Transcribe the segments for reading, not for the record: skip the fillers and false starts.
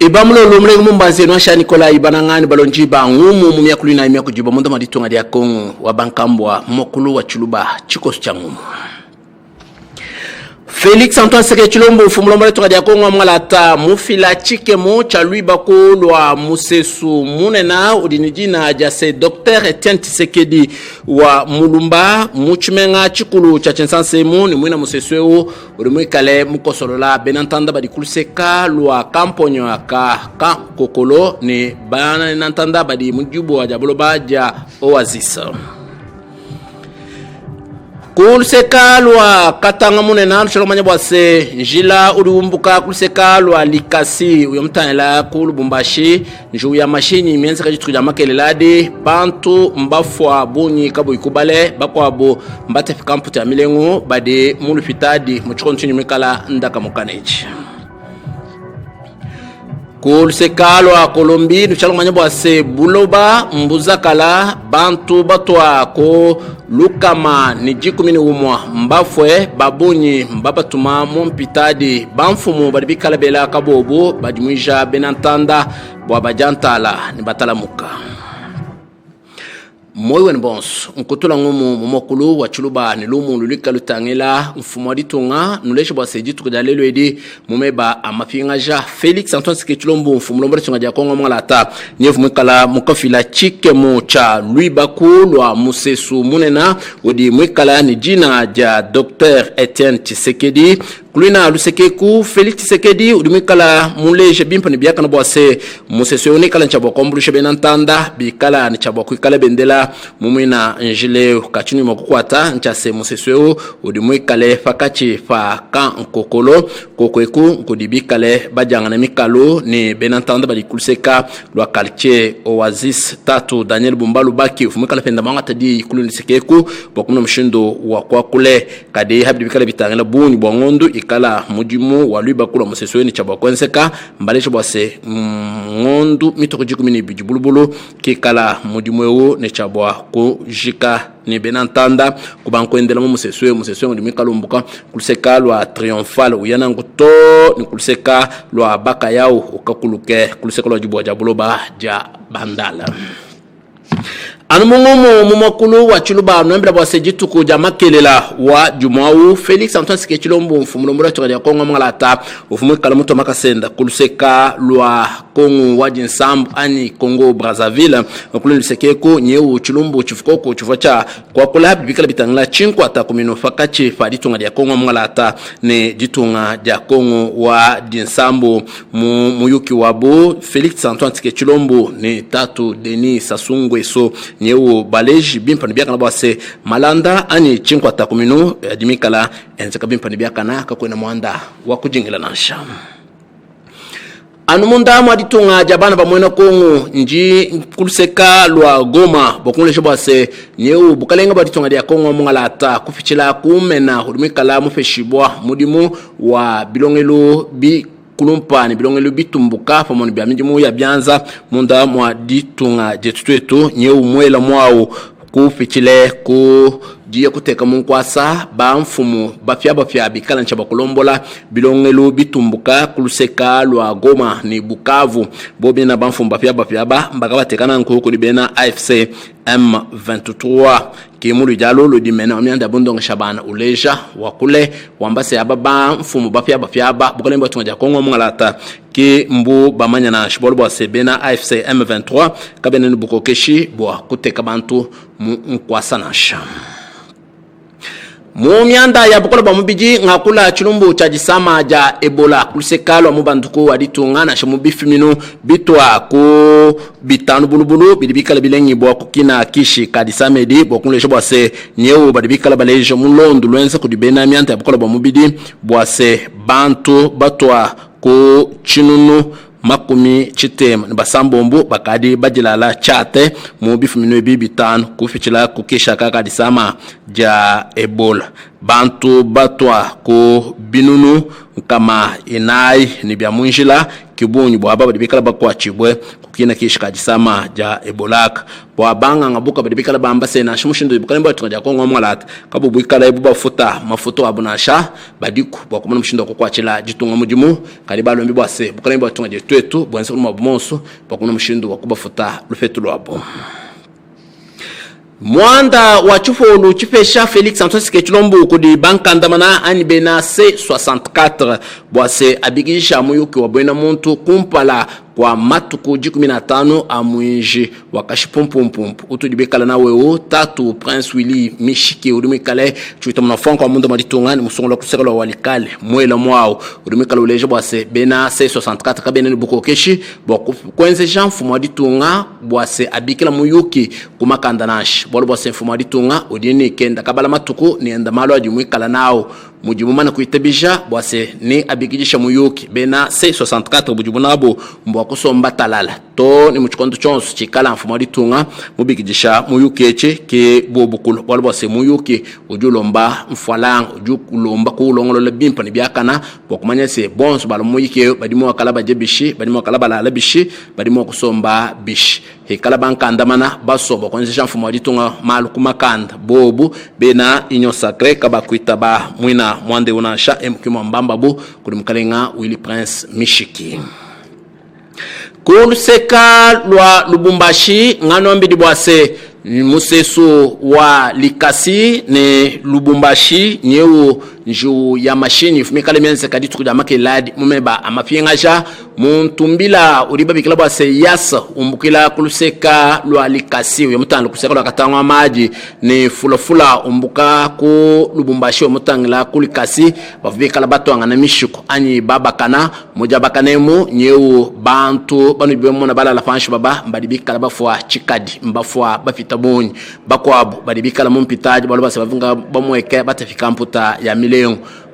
Ibamulo lumle mumbanze no sha Nicola ibanangani balonji ba ngumu mu myakulu na imya kujiba mondo maditunga dia Kongo wa bankambwa mokulu wa chuluba chikosu cha ngumu. Félix Antoine Tshisekedi Tshilombo fumulomba tunga dia Kongo mngalata mufila chikemo cha lui bakolwa musesu munena udinijina jase Dr Etienne Tshisekedi wa mulumba muchimenga chikulu cha chensansemu ni mwina musesweo ulimwikale mukosolola benantanda badikuluseka lwa kamponyo aka kokolo ni bana nantanda badi mujubu wa jaboloba ja Oasis. Kuluseka lwa katanga munena nshoromanya bwase njila uliumbuka kuluseka lwa likasi uyomtanela kulubumbashi nju ya mashini mienza kajitukuja makelelade bantu mbafwa bunyi kabo ikubale bakwabo mbate fikamputa milengu bade mulufitadi muchikontinyu mikala ndaka mukaneji. Kuluseka lwa Kolombi nuchalomanya bwase buloba mbuzakala bantu batwa ko lukama ni jikumini umwa mbafwe babunyi mbabatuma mumpitadi bamfumu badibikala bela kabobo badimwija benantanda bwa bajantala ni batalamuka. Moyo nbons nkutula ngumu mumokulu wa chuluba ni lumu lulika lutangela mfumo ditunga nuleshe bwa seji tukudalelo edi mumeba amafingaja Félix Antoine Tshisekedi Tshilombo mfumo lomba tunga dia Kongo mngalata nyevu mwikala mukafila chikemo cha lui bakulwa musesu munena odi mwikala ni jina ja Dr Etienne Tshisekedi kulina lusekeku Félix Tshisekedi udimikala muleje bimpa ni biaka na bwase musesu unikala nchabo komblushe benantanda bikala ni chabo kuikala bendela mumina njile kachuni makukwata nchase musesweo udimwikale fakachi fa kan kokolo kokweku nkudibikale bajanga na mikalo ni benantanda badikuluseka lwa quartier Oasis tatu Daniel Bumbalu baki ufumikala penda manga tadi ikulu nisekeku bokumna mshindo wa kwa kule kade habidibikale bitangela buni bwangondo ikala mujimu wa lui bakula musesweo ni chabo kwenseka mbalesho bwase ngondu mitoko jikumini bijibulubulu kikala mujimu ewo ne chabo ko jika ni benantanda kubankwendela mu museswe ndi mikalumbuka kuluseka lwa triomphal uyana nguto ni kuluseka lwa baka yao ukakuluke kuluseka lwa jibwa jabuloba ja bandala. Anumungumu mumakulu wa chuluba nwembila bwa sejitu kuja makelela wa jumau Félix Antoine Tshisekedi Tshilombo mfumulomura tunga dia Kongo mngalata ufumwikala muto makasenda kuluseka lwa Kongo wa jinsambu ani Kongo Brazzaville kulu lisekeko nyeu Tshilombo chifukoko chifuacha kwa kula bibikala bitangla chinku atakumino fakachi fadi tunga dia Kongo mngalata ne jitunga dia Kongo wa jinsambu muyuki wabu Félix Antoine Tshisekedi Tshilombo ni tatu Denis Sassou Nguesso nyeu baleji bimpa nibiaka na bwase malanda ani chinku atakumino adimikala enzeka bimpa nibiaka na kakwena mwanda wakujingila nansha. Anumunda mwaditunga jabana bamwena Kongo nji kuluseka lwa Goma bokunleshe bwase nyeu bukalenga baditunga dia Kongo mngalata kufichila kumena udumikala mufeshibwa mudimu wa bilongelo bi kulumpa ni bilongelo bitumbuka pamoni bya mijimu ya byanza munda mwa ditunga jetutwetu nyeu mwela mwao kufichile ku jia kuteka munkwasa ba mfumu bafya bikala nchaba kulombola bilongelo bitumbuka kuluseka lwa Goma ni Bukavu bobi na ba mfumu bafya mbaga batekana nkuko libena AFC M23 kimulu jalo lo dimena omyanda bondong shabana uleja wakule wambase ababa mfumu bafya bukalemba tunga Kongo mngalata ki mbu bamanya na shibolo bwa sebena AFC M23 kabene bukokeshi bwa kuteka bantu nkwasa nasha. Mumianda ya bukola bamubiji ngakula chilumbu cha jisama ja Ebola kulisekalo mubanduko waditunga na shamubifi minu bitwa ku bitanu bulubulu bidibikala bilengi bwa kukina kishi kadisamedi bokunlesho bwase nyeu badibikala balejo mulondo lwenza kudibena mianta ya bukola bamubidi bwase bantu batwa ku chinunu makumi chitema nibasambombo bakadi bajilala chate mu bifu minu bitanu kufichila kukisha kakadisama ja Ebola bantu batwa ko binunu kama inai ni bya munjila kibunyu bwa baba dibikala bakwa chibwe kukina kishikaji sama ja ebolaka bwa banga ngabuka dibikala bamba sena shimushindo dibikala mba tunja ko ngomwalat kabu bwikala ibu bafuta mafuto abunasha badiku bwa kumana mushindo ko kwachila jitunga mujimu kali balo mbi bwase bukala mba tunja twetu bwanse kuma bumonso bwa kumana mushindo kubafuta lufetu lwabo. Mwanda wa chufolu chifesha Felix Antoine Sekechilombo kudi bankandamana ani bena C64 bwase abigisha muyuki wa bwena muntu kumpala kwa matuku 15 amwinji wakashipumpumpu utudibekala na wewo tatu Prince Willy Mishiki udumikale chuita mnafonko wa mundo maditunga ni musongo la kusekala walikale mwela mwao udumikala uleje bwase bena C64 kabene nibuko keshi kwenze Jean Fumaditunga bwase abikila muyuki kumakandanashi bwase Fumaditunga udini kenda kabala matuku ni enda malo ajumwikala nao mujibumana kuitabisha bwase ni abikijisha muyuki bena C64 bujibunabo mbwa kusomba talala to ni muchikondo chonso chikala Fumaditunga mubikijisha muyuki eche ke bobukulu bwase muyuki ujulomba mfwalang ujukulomba kulongolo bimpa ni byakana bokumanya se bonso balo muyike badimo wakala bajebishi badimo wakala balala bishi badimo kusomba bishi hekala bankandamana basoba konzesha Fumaditunga malu kumakanda bobu bena inyo sacré kabakuita ba mwina mwande unasha mkimo mbamba bu kulimkalenga Willy Prince Mishiki kuluseka lwa Lubumbashi ngano mbidi bwase museso wa likasi ne Lubumbashi nyeu njuu ya mashini fumikale mianse kadi tukujamake ladi mumeba amafiengaja muntumbila uriba bikila bwase yasa umbukila kuluseka lwa likasi uya mutangla kuseka lwa katangwa maji ni fulafula umbuka ku Lubumbashi wa mutangla kulikasi bafubikala batu angana mishuko anyi babakana mujabakanemu nyeu bantu banu bimona bala la fanshu baba mbadibikala bafwa chikadi mbafwa bafitabonyi bakwabu badibikala mumpitaji balu base bavunga bamweke batafika mputa ya mileo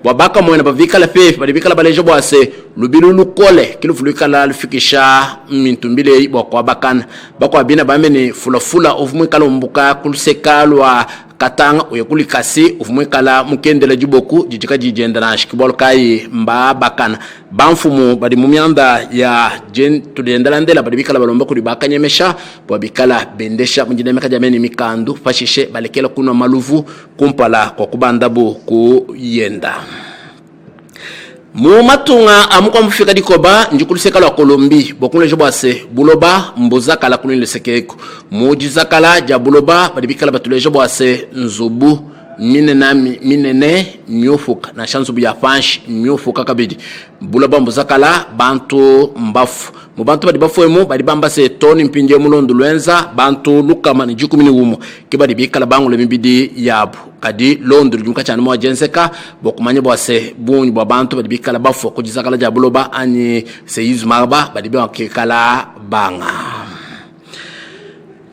wabaka mwena bavikala pepe badibikala baleje bwase lubilu lukole kilufulukala lufikisha mintumbile bwa bakana bakwa bina bamene fulafula ovumwekala umbuka kulusekalwa katanga uyekulikasi uvumwekala mukendela jiboku jijika jijenda na shikibolo kai mba bakana bamfumu badi mumyanda ya jen tudendela ndela badibikala balomba kuli bakanyemesha bwabikala bendesha mujidemeka jameni mikandu fashishe balekela kuna maluvu kumpala kwa kubandabu kuyenda mumatunga amukwa mufika dikoba njikuliseka lwa Kolombi bokunlejo bwase buloba mbozakala kunile sekeko mujizakala ja buloba badibikala batulejo bwase nzubu minene myofuka na shanzubu ya fanshi myofuka kabidi buloba mbozakala bantu mbafu mubantu badibafuemu badibamba se toni mpinje mulondo lwenza bantu lukama ni 11 kibadibikala bangu le mibidi yabu kadi londo ljumka cyane mo jenseka bokumanye bwase bunyi bwa bantu badibikala bafu kujizakala ja buloba ani seyizu marba badibe kala banga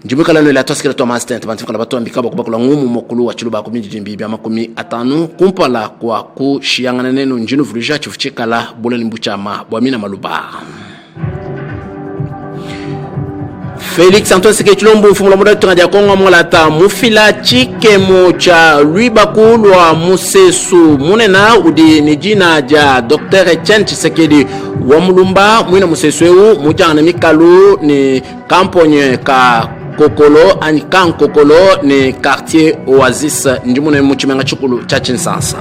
njimukala no la toskela Thomas Tent bantu batu ambika bakubakula ngumu mokulu wa chiluba kumijimbi bya 50 kumpala kwa kushiyangana neno njinu vurija chifuchikala bolani mbuchama bwamina maluba Felix Antoine Sekechilombo mfumula muda tunga Kongo mwalata mufila chikemo cha luibakulwa musesu munena udi nijina ja Dr. Etienne Tshisekedi wa mulumba mwina musesu eu mujana mikalu ni kamponye ka kokolo ani kan kokolo ni quartier Oasis njimune muchimenga chukulu cha Chinsansa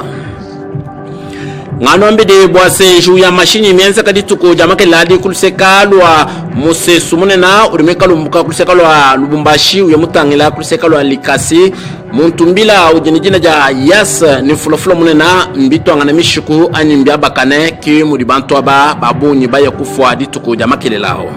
ngano mbide bwase juu ya mashini mienza kadituko jamake ladi kulisekalwa musesu munena urimekalo mbuka kulisekalwa Lubumbashi uya mutangila kulisekalwa likasi muntumbila ujinijina ja yas ni fulafula munena mbito angana mishuku ani mbyabakane ki mudibantu aba babunyi baya kufwa dituko jamake lelao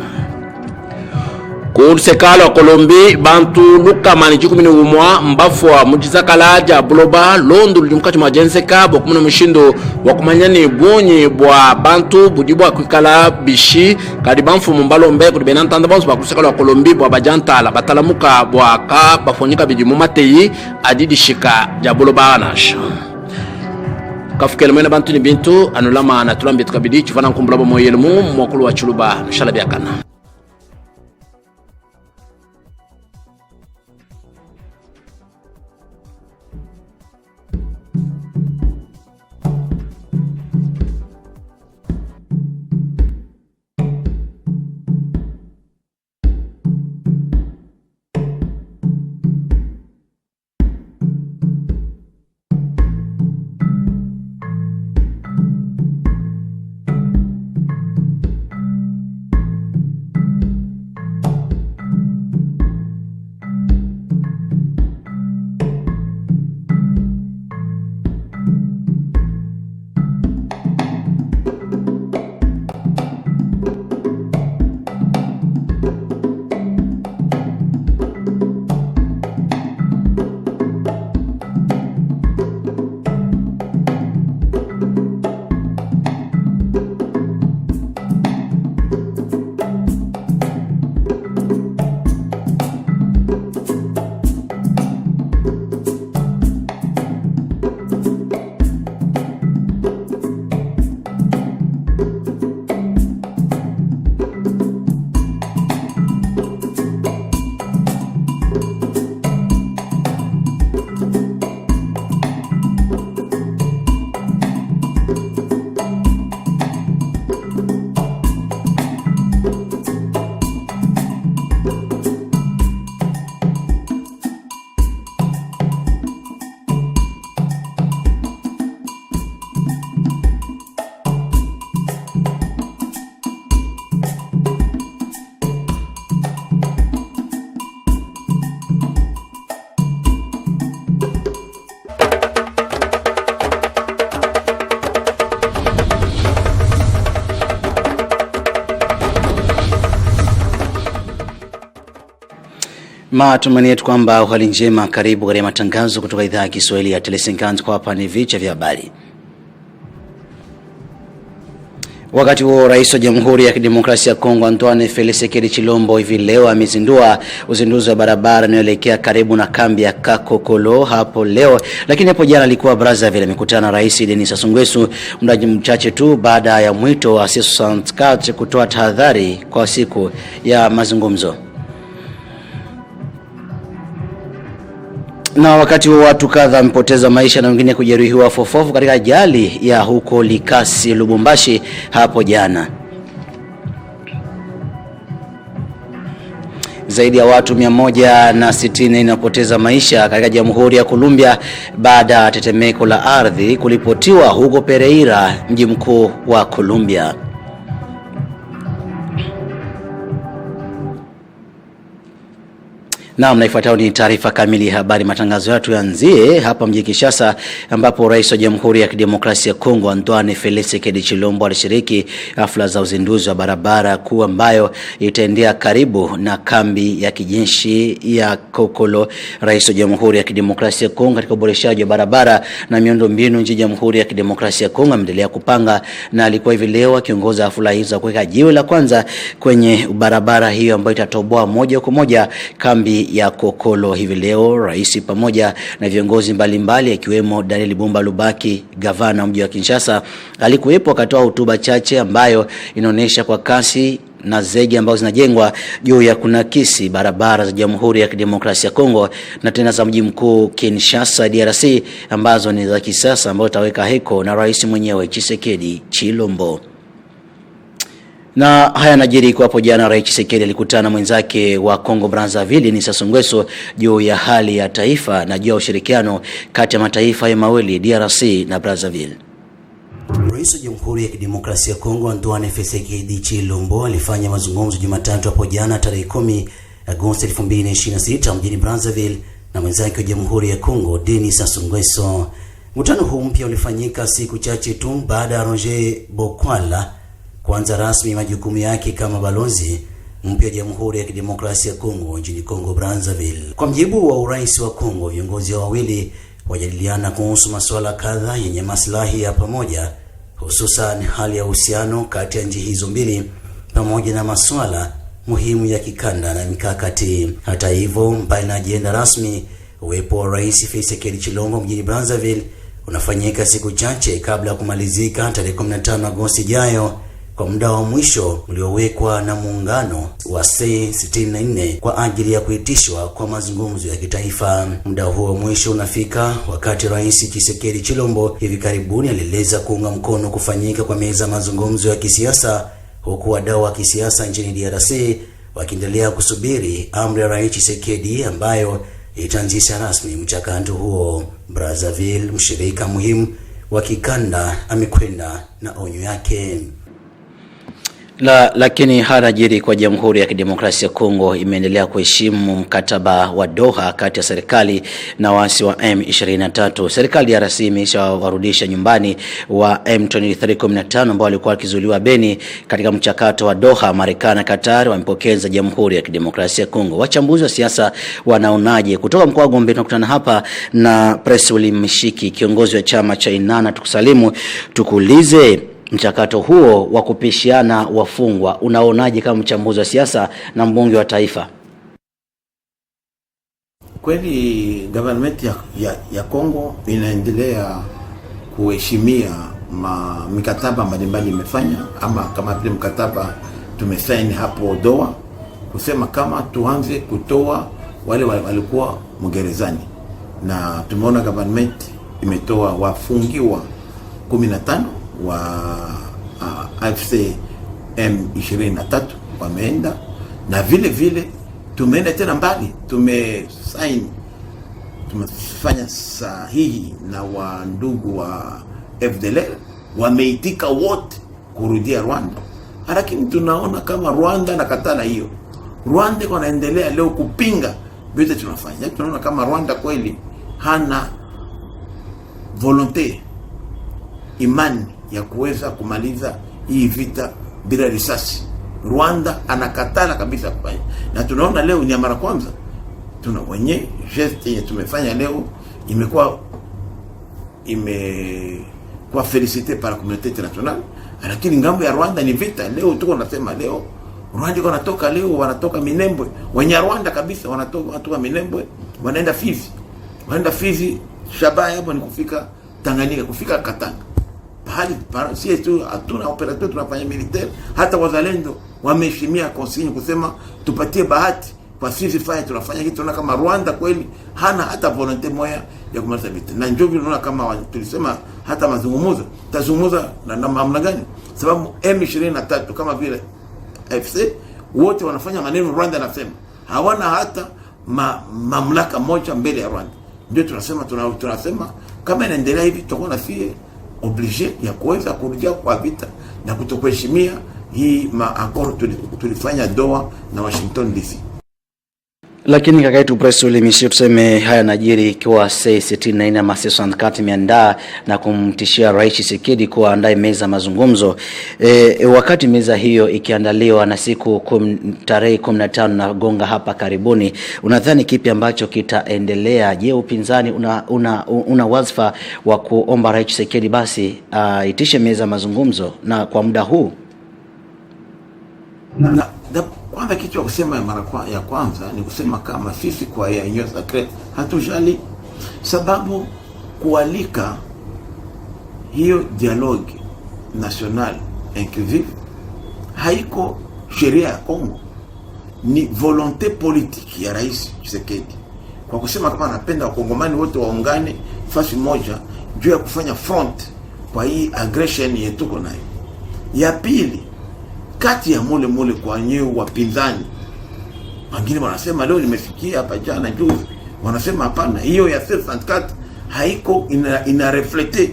kulisekala Kolombi bantu luka mani 11 mbafwa mujizakala ja buloba londo lumkachi majenseka bokumuna mushindo wakumanyani bunyi bwa bantu budibwa kwikala bishi kadi banfu mumbalombe kudi benantanda bonso bakusekala Kolombi bwa bajantala batalamuka bwa ka bafonyika bidi mumateyi adidi shika ja buloba anash kafukele mwena bantu ni bintu anulama na tulambi tukabidi chufana nkumbulabo moyelu mwakulu wa chuluba shalabiakana Matumaini yetu kwamba hali njema. Karibu katika matangazo kutoka idhaa ya Kiswahili ya Telesinkanz. Kwa hapa ni vichwa vya habari. Wakati huo Rais wa Jamhuri ya Kidemokrasia ya Kongo Antoine Felix Tshisekedi Tshilombo hivi leo amezindua uzinduzi wa barabara inayoelekea karibu na kambi ya Kakokolo hapo leo, lakini hapo jana alikuwa Brazzaville amekutana na Rais Denis Sassou Nguesso muda mchache tu baada ya mwito wa C64 kutoa tahadhari kwa siku ya mazungumzo. Na wakati wa watu kadhaa wamepoteza maisha na wengine kujeruhiwa fofofu katika ajali ya huko Likasi Lubumbashi hapo jana. Zaidi ya watu 160 wanapoteza maisha katika Jamhuri ya Colombia baada ya tetemeko la ardhi kulipotiwa huko Pereira, mji mkuu wa Colombia. Na mnaifuatayo ni taarifa kamili ya habari. Matangazo yetu yaanzie hapa mjini Kinshasa ambapo Rais wa Jamhuri ya Kidemokrasia ya Kongo Antoine Felix Tshisekedi Tshilombo alishiriki hafla za uzinduzi wa barabara kuu ambayo itaendea karibu na kambi ya kijeshi ya Kokolo. Rais wa Jamhuri ya Kidemokrasia ya Kongo katika uboreshaji wa barabara na miundombinu nchini Jamhuri ya Kidemokrasia ya Kongo ameendelea kupanga na alikuwa hivi leo akiongoza hafla hizo kuweka jiwe la kwanza kwenye barabara hiyo ambayo itatoboa moja kwa moja kambi ya Kokolo. Hivi leo rais pamoja na viongozi mbalimbali akiwemo Daniel Bumba Lubaki, gavana mji wa Kinshasa, alikuwepo akatoa hotuba chache ambayo inaonyesha kwa kasi na zege ambazo zinajengwa juu ya kunakisi barabara za Jamhuri ya Kidemokrasia ya Kongo na tena za mji mkuu Kinshasa DRC ambazo ni za kisasa ambazo taweka heko na rais mwenyewe Tshisekedi Tshilombo. Na haya najiri kwa hapo jana Rais Tshisekedi alikutana na mwenzake wa Kongo Brazzaville Denis Sassou Nguesso juu ya hali ya taifa na juu ya ushirikiano kati ya mataifa ya mawili DRC na Brazzaville. Rais wa Jamhuri ya Kidemokrasia ya Kongo Antoine Felix Tshisekedi Tshilombo alifanya mazungumzo Jumatatu hapo jana tarehe 10 Agosti 2026 mjini Brazzaville na mwenzake wa Jamhuri ya Kongo Denis Sassou Nguesso. Mkutano huu mpya ulifanyika siku chache tu baada ya Roger Bokwala kuanza rasmi majukumu yake kama balozi mpya wa Jamhuri ya Kidemokrasia ya Kongo nchini Kongo Brazzaville. Kwa mjibu wa urais wa Kongo, viongozi wawili wajadiliana kuhusu masuala kadhaa yenye maslahi ya pamoja, hususan hali ya uhusiano kati ya nchi hizo mbili pamoja na masuala muhimu ya kikanda na mikakati. Hata hivyo, mbali na ajenda rasmi, uwepo wa Rais Felix Tshisekedi Tshilombo mjini Brazzaville unafanyika siku chache kabla ya kumalizika tarehe 15 Agosti ijayo kwa muda wa mwisho uliowekwa na muungano wa C64 kwa ajili ya kuitishwa kwa mazungumzo ya kitaifa. Muda huo wa mwisho unafika wakati Rais Tshisekedi Tshilombo hivi karibuni alieleza kuunga mkono kufanyika kwa meza mazungumzo ya kisiasa, huku wadau wa kisiasa nchini DRC wakiendelea kusubiri amri ya Rais Tshisekedi ambayo itaanzisha rasmi mchakato huo. Brazzaville, mshirika muhimu wa kikanda, amekwenda na onyo yake. Lakini harajiri kwa Jamhuri ya Kidemokrasia ya Kongo imeendelea kuheshimu mkataba wa Doha kati ya serikali na waasi wa M23. Serikali ya DRC imeshawarudisha nyumbani wa M23 ambao walikuwa wakizuiliwa Beni katika mchakato wa Doha. Marekani na Qatar wamepokeza Jamhuri ya Kidemokrasia ya Kongo. Wachambuzi wa siasa wanaonaje? Kutoka mkoa wa Gombe tunakutana hapa na Press William Mishiki, kiongozi wa chama cha Inana. Tukusalimu, tukuulize mchakato huo wa kupishiana wafungwa unaonaje kama mchambuzi wa siasa na mbunge wa taifa? Kweli government ya Kongo inaendelea kuheshimia mikataba mbalimbali imefanya, ama kama vile mkataba tumesaini hapo Doha kusema kama tuanze kutoa wale walikuwa mgerezani, na tumeona government imetoa wafungiwa 15 wa AFC M23 wameenda, na vile vile tumeenda tena mbali, tumefanya sahihi na wa ndugu wa FDLR wameitika wote kurudia Rwanda. Lakini tunaona kama Rwanda na katana hiyo, Rwanda wanaendelea leo kupinga vile tunafanya. Tunaona kama Rwanda kweli hana volonte, imani ya kuweza kumaliza hii vita bila risasi. Rwanda anakatana kabisa kufanya. Na tunaona leo ni mara kwanza tuna wenye geste yenye tumefanya leo imekuwa félicité par la communauté internationale, lakini ngambo ya Rwanda ni vita. Leo tuko nasema leo Rwanda iko natoka leo, wanatoka Minembwe, wenye Rwanda kabisa wanatoka Minembwe wanaenda Fizi, shabaha hapo ni kufika Tanganyika, kufika Katanga. Pahali sisi tu hatuna operateur, tunafanya militaire. Hata wazalendo wameheshimia consigne kusema tupatie bahati kwa sisi fanya, tunafanya kitu. Tunaona kama Rwanda kweli hana hata volonté moja ya kumaliza vita, na njoo tunaona kama tulisema hata mazungumzo tazungumza na namna gani, sababu M23 kama vile FC wote wanafanya maneno Rwanda anasema hawana hata mamlaka moja mbele ya Rwanda. Ndio tunasema kama inaendelea hivi tutakuwa na fie obligé ya kuweza kurudia kwa vita na kutokuheshimia hii accord tulifanya Doha na Washington DC. Lakini kaka yetu press ulimishia tuseme haya najiri ikiwa saa 64 ama 64 miandaa na kumtishia Rais Tshisekedi kuandaa meza mazungumzo. Wakati meza hiyo ikiandaliwa na siku tarehe 15 na gonga hapa karibuni, unadhani kipi ambacho kitaendelea? Je, upinzani una wazifa wa kuomba Rais Tshisekedi basi itishe meza mazungumzo na kwa muda huu? Kwanza kitu ya kusema ya kwanza ni kusema kama sisi kwa ya Union Sacrée hatujali, sababu kualika hiyo dialogue national inclusive haiko sheria ya Kongo, ni volonté politique ya Rais Tshisekedi kwa kusema kama anapenda wakongomani wote waungane fasi moja juu ya kufanya front kwa hii aggression yetu tuko nayo. Ya pili, kati ya mule kwa nyeo wapinzani wengine wanasema leo nimefikia hapa jana juzi, wanasema hapana, hiyo ya 64 haiko ina reflete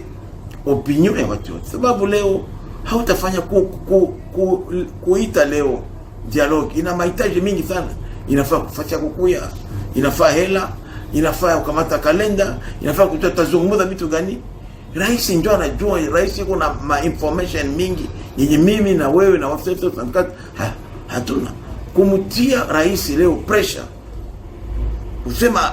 opinion ya watu wote, sababu leo hautafanya kuita leo dialogue, ina mahitaji mingi sana. Inafaa kufanya kukuya, inafaa hela, inafaa kukamata kalenda, inafaa kutazungumza vitu gani. Rais ndio anajua, rais yuko na information mingi yenye mimi na wewe na wafisa hatuna. Kumtia rais leo pressure kusema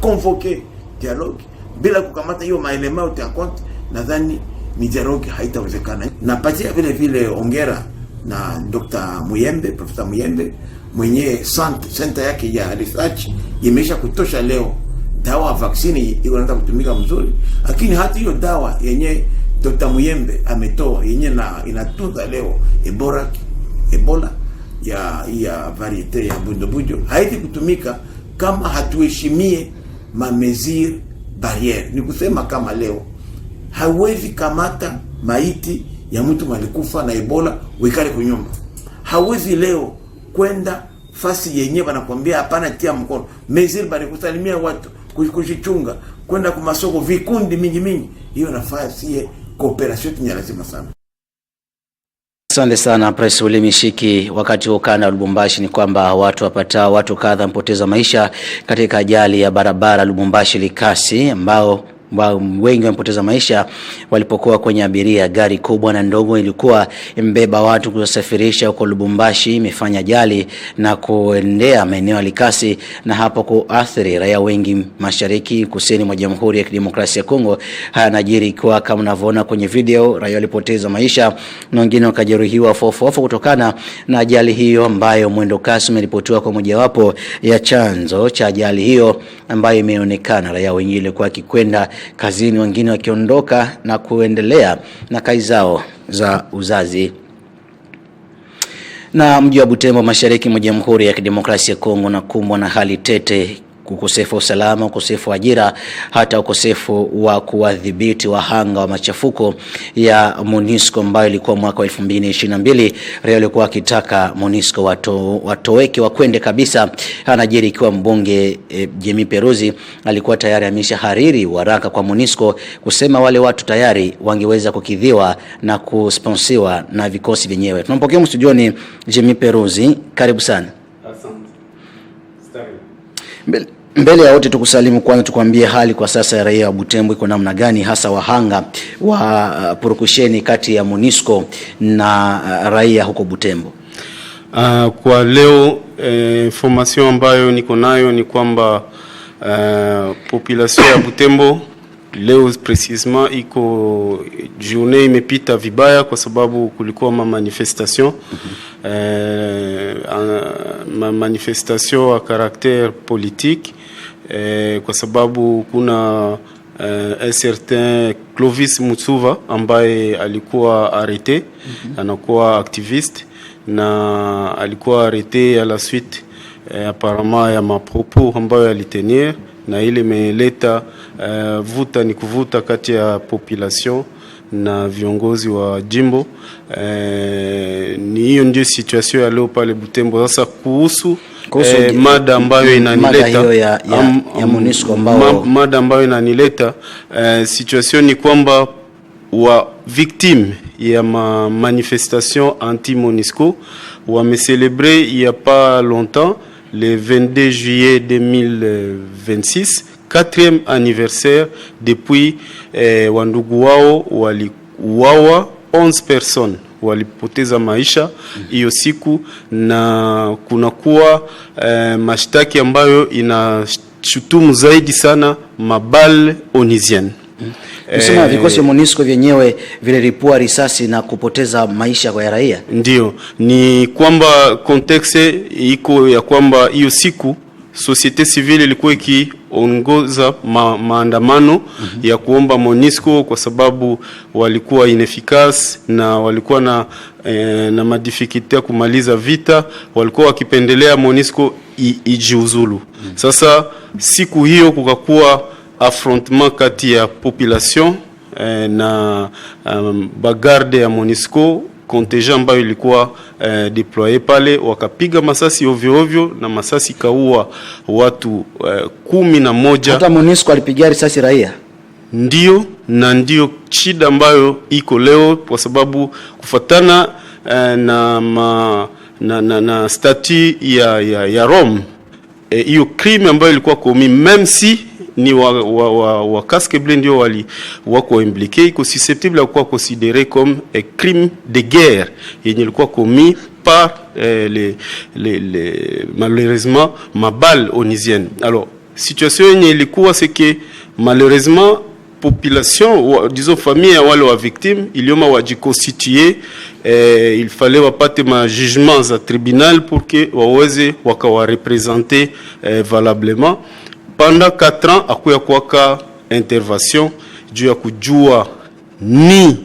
convoquer dialogue bila kukamata hiyo maelema yote en compte, nadhani ni dialogue haitawezekana. Napatia vile ongera na Dr. Muyembe, Professor Muyembe mwenye center yake ya research imesha kutosha leo. Dawa vaccine inaanza kutumika mzuri, lakini hata hiyo dawa yenye Dr. Muyembe ametoa yenye inatunza leo Ebola ya variete ya bundobujo haiti kutumika kama hatuheshimie mesure barriere. Ni kusema kama leo hawezi kamata maiti ya mtu malikufa na Ebola uikale kunyumba. Hawezi leo kwenda fasi yenye wanakuambia hapana tia mkono. Mesure barriere kusalimia watu, kujichunga, kwenda kwa masoko, vikundi mingi. Hiyo nafasi cooperation ni lazima sana. Asante sana Press Ulimishiki. Wakati ukanda Lubumbashi ni kwamba watu kadha mpoteza maisha katika ajali ya barabara Lubumbashi Likasi, ambao wengi wamepoteza maisha walipokuwa kwenye abiria. Gari kubwa na ndogo ilikuwa imbeba watu kusafirisha huko Lubumbashi imefanya ajali na kuendea maeneo ya Likasi, na hapo kuathiri raia wengi mashariki kusini mwa Jamhuri ya Kidemokrasia ya Kongo. Haya najiri kwa kama unavyoona kwenye video, raia walipoteza maisha na wengine wakajeruhiwa fofofo kutokana na ajali hiyo, ambayo mwendo kasi umeripotiwa kwa mojawapo ya chanzo cha ajali hiyo, ambayo imeonekana raia wengine kwa kikwenda kazini, wengine wakiondoka na kuendelea na kazi zao za uzazi. Na mji wa Butembo mashariki mwa Jamhuri ya Kidemokrasia ya Kongo na kumbwa na hali tete, ukosefu wa usalama, ukosefu wa ajira, hata ukosefu wa kuwadhibiti wahanga wa machafuko ya MONUSCO ambayo ilikuwa mwaka wa 2022. Raia walikuwa wakitaka MONUSCO watoweke wakwende kabisa. Anajiri ikiwa mbunge Jimmy Peruzi alikuwa tayari ameshahariri waraka kwa MONUSCO kusema wale watu tayari wangeweza kukidhiwa na kusponsiwa na vikosi vyenyewe. Tunampokea mstudioni Jimmy Peruzi, karibu sana. Mbele ya wote tukusalimu, kwanza tukwambie hali kwa sasa ya raia wa Butembo iko namna gani, hasa wahanga wa purukusheni kati ya MONUSCO na raia huko Butembo. Kwa leo information ambayo niko nayo ni kwamba population ya Butembo leo precisement iko journée imepita vibaya kwa sababu kulikuwa manifestation manifestation à caractère politique kwa sababu kuna un certain Clovis Mutsuva ambaye alikuwa arrêté, anakuwa activiste na alikuwa arrêté à la suite apparemment ya mapropos ambayo alitenir, na ile imeleta vuta ni kuvuta kati ya population na viongozi wa jimbo. Ni hiyo ndio situation ya leo pale Butembo. Sasa kuhusu mada ambayo inanileta ya MONUSCO ambao mada ambayo inanileta situation ni kwamba wa victime ya manifestation anti-MONUSCO wamecélébrer il y a pas longtemps le 22 juillet 2026 4e anniversaire depuis wandugu wao waliuawa 11 personnes walipoteza maisha hiyo siku, na kunakuwa mashtaki ambayo inashutumu zaidi sana mabal onisienne. Msema vikosi MONUSCO vyenyewe vile ripua risasi na kupoteza maisha kwa raia. Ndio, ni kwamba context iko ya kwamba hiyo siku societe civile ilikuwa ikiongoza maandamano ya kuomba MONUSCO kwa sababu walikuwa inefficace na walikuwa na madifikulti ya kumaliza vita, walikuwa wakipendelea MONUSCO ijiuzulu. Sasa siku hiyo kukakuwa affrontement kati ya population na bagarde ya MONUSCO, contingent ambayo ilikuwa deployé pale, wakapiga masasi ovyo ovyo na masasi kaua watu 11. Hata MONUSCO alipiga risasi raia. Ndio, na ndio shida ambayo iko leo kwa sababu kufatana na statut ya Rome, hiyo crime ambayo ilikuwa komi, même si ni wa casque bleu ndio wako impliqué, iko susceptible kuwa considéré comme un crime de guerre yenye ilikuwa commis par malheureusement mabal onisienne. Alors situation yenye ilikuwa c'est que malheureusement population disons famille ya wale wa victime ilioma wajiconstituer, il fallait wapate ma jugement za tribunal pour que waweze wakawa représenter valablement. Pendant 4 ans akuya kuwaka intervention juu ya kujua ni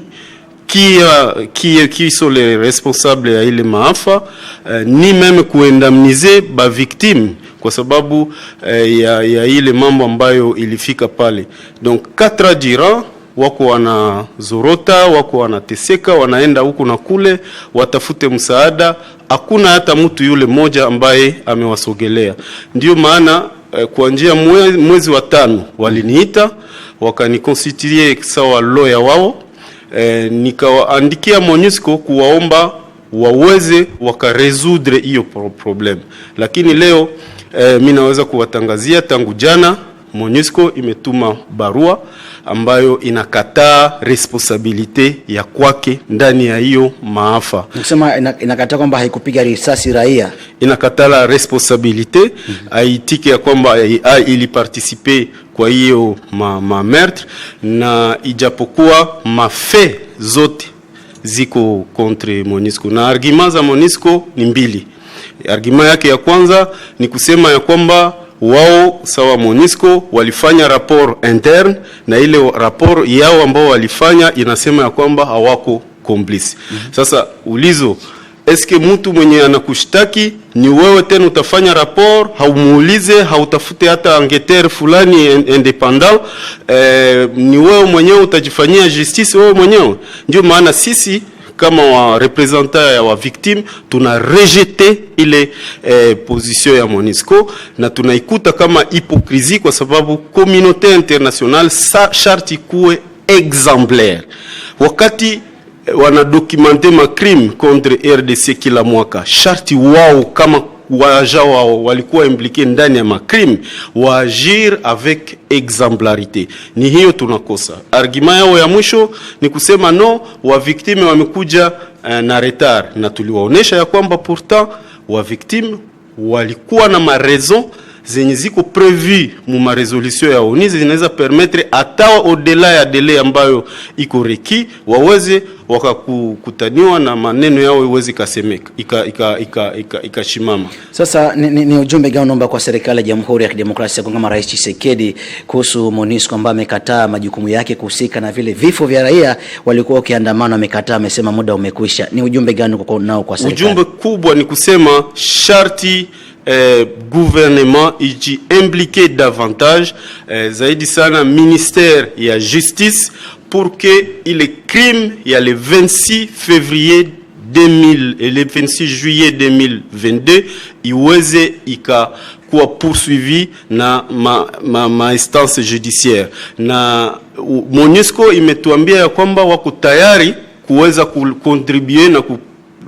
qui sont les responsables ya ile maafa, ni meme kuendamnize ba victime kwa sababu ya ile mambo ambayo ilifika pale. Donc 4 ans durant wako wanazorota, wako wanateseka, wanaenda huku na kule watafute msaada, hakuna hata mtu yule mmoja ambaye amewasogelea. Ndio maana kuanzia mwezi wa 5 waliniita wakaniconstituer sawa lawyer wao, nikawaandikia MONUSCO kuwaomba waweze wakaresoudre hiyo problem. Lakini leo mimi naweza kuwatangazia tangu jana MONUSCO imetuma barua ambayo inakataa responsabilite ya kwake ndani ya hiyo maafa. Nikisema inakataa kwamba haikupiga risasi raia, inakataa la responsabilite, haitiki ya kwamba ili participer kwa hiyo meurtre, na ijapokuwa mafe zote ziko contre MONUSCO. Na argument za MONUSCO ni mbili. Argument yake ya kwanza ni kusema ya kwamba wao sawa MONUSCO walifanya rapport interne, na ile rapport yao ambao walifanya inasema ya kwamba hawako complice. Sasa ulizo, eske mtu mwenye anakushtaki ni wewe tena utafanya rapport, haumuulize, hautafute hata enquêteur fulani independant, ni wewe mwenyewe utajifanyia justice wewe mwenyewe? Ndio maana sisi kama wa representant ya wa victime tuna rejete ile position ya MONUSCO, na tunaikuta kama hypocrisie kwa sababu communauté internationale sharti kuwe exemplaire. Wakati wana documenter ma crime contre RDC kila mwaka, sharti wao kama waja wao walikuwa impliqué ndani ya makrime waagir avec exemplarité. Ni hiyo tunakosa. Argument yao ya mwisho ni kusema no, wa victime wamekuja na retard, na tuliwaonesha ya kwamba pourtant wa victime walikuwa na ma raison zenye ziko prevu mu ma resolution ya ONU zinaweza permettre hata au-delà ya délai ambayo iko reki waweze wakakutaniwa na maneno yao iweze kasemeka ikashimama. Sasa ni ujumbe gani unaomba kwa serikali ya Jamhuri ya Kidemokrasia ya Kongo kama Rais Tshisekedi kuhusu MONUSCO ambaye amekataa majukumu yake kuhusika na vile vifo vya raia walikuwa wakiandamana, amekataa, amesema muda umekwisha? Ni ujumbe gani uko nao kwa serikali? Ujumbe kubwa ni kusema sharti gouvernement iji impliqué davantage zaidi sana ministère ya justice pour que les crimes il y a le 26 février 2000 et le 26 juillet 2022 iweze ikakuwa poursuivi na ma instance judiciaire. Na MONUSCO imetuambia ya kwamba wako tayari kuweza kucontribuer na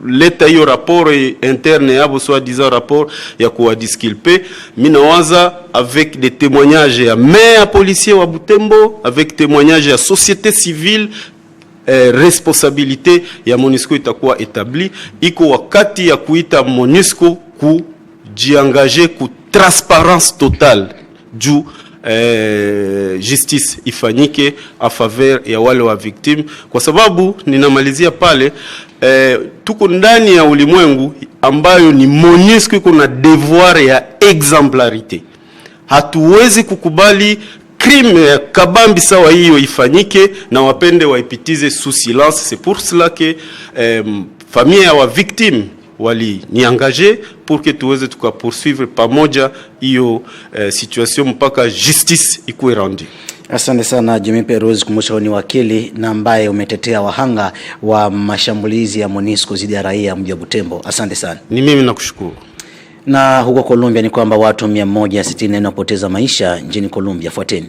leta hiyo rapport interne yabo soi-disant rapport ya kuwadisculper. Mina waza avec des témoignages ya maire policier wa Butembo, avec témoignages ya société civile, responsabilité ya MONUSCO itakuwa établi. Iko wakati ya kuita MONUSCO kujiengager ku transparence totale juu justice ifanyike a faveur ya wale wa victime, kwa sababu ninamalizia pale tuko ndani ya ulimwengu ambayo ni MONUSCO kuna devoir ya exemplarité. Hatuwezi kukubali crime kabambi sawa hiyo ifanyike na wapende waipitize sous silence. C'est pour cela que famille ya wa victime wali ni engagé pour que tuweze poursuivre pamoja hiyo situation mpaka justice ikuwe rendue. Asante sana Jimmy Peruzi, kumbusha ni wakili na ambaye umetetea wahanga wa mashambulizi ya MONUSCO dhidi ya raia mji wa Butembo. Asante sana. Ni mimi nakushukuru. Na huko Colombia ni kwamba watu 164 wapoteza maisha nchini Colombia. Fuateni.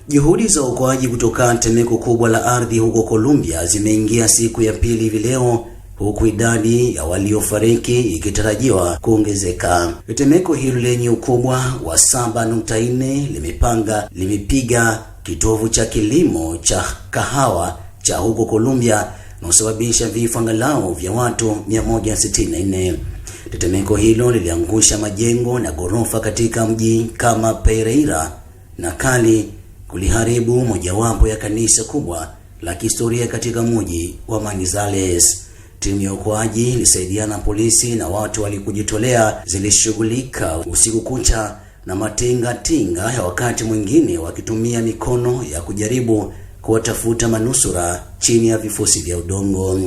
Juhudi za uokoaji kutoka tetemeko kubwa la ardhi huko Colombia zimeingia siku ya pili hivi leo, huku idadi ya waliofariki ikitarajiwa kuongezeka. Tetemeko hilo lenye ukubwa wa 7.4 limepiga kitovu cha kilimo cha kahawa cha huko Colombia na kusababisha vifo angalau vya watu 164. Tetemeko hilo liliangusha majengo na ghorofa katika mji kama Pereira na Cali, kuliharibu mojawapo ya kanisa kubwa la kihistoria katika mji wa Manizales. Timu ya uokoaji ilisaidiana na polisi na watu walikujitolea zilishughulika usiku kucha na tinga ya wakati mwingine wakitumia mikono ya kujaribu kuwatafuta manusura chini ya vifusi vya udongo.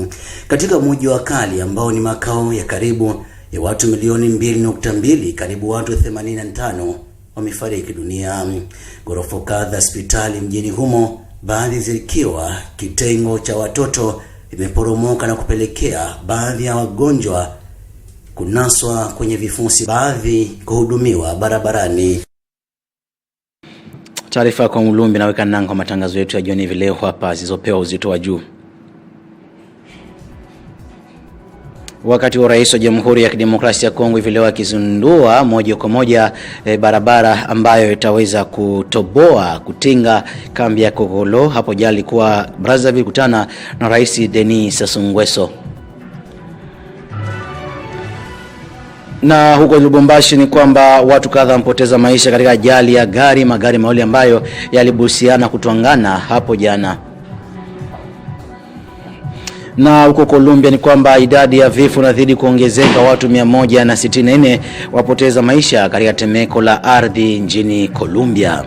Katika mji wa Cali ambao ni makao ya karibu ya watu milioni 2.2, karibu watu 85 wamefariki dunia. Ghorofa kadhaa hospitali mjini humo, baadhi zikiwa kitengo cha watoto, imeporomoka na kupelekea baadhi ya wagonjwa kunaswa kwenye vifusi, baadhi kuhudumiwa barabarani. Taarifa kwa Mulumbi naweka nanga kwa matangazo yetu ya jioni hivi leo hapa zilizopewa uzito wa juu. Wakati wa Rais wa Jamhuri ya Kidemokrasia ya Kongo hivi leo akizindua moja kwa moja barabara ambayo itaweza kutoboa kutinga kambi ya Kogolo, hapo jali kwa Brazzaville kutana na Rais Denis Sassou Nguesso. Na huko Lubumbashi ni kwamba watu kadhaa wampoteza maisha katika ajali ya magari mawili ambayo yalibusiana kutwangana hapo jana. Na huko Colombia ni kwamba idadi ya vifo inazidi kuongezeka, watu 164 wapoteza maisha katika tetemeko la ardhi nchini Colombia.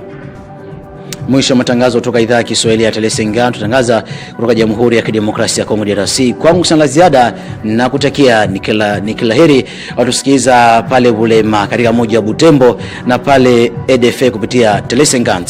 Mwisho matangazo kutoka idhaa ya Kiswahili ya Telesenga, tutangaza kutoka Jamhuri ya Kidemokrasia ya Kongo DRC. Kwangu sana ziada na kutakia nikila heri watusikiza pale Bulema katika mji wa Butembo na pale EDF kupitia Telesenga.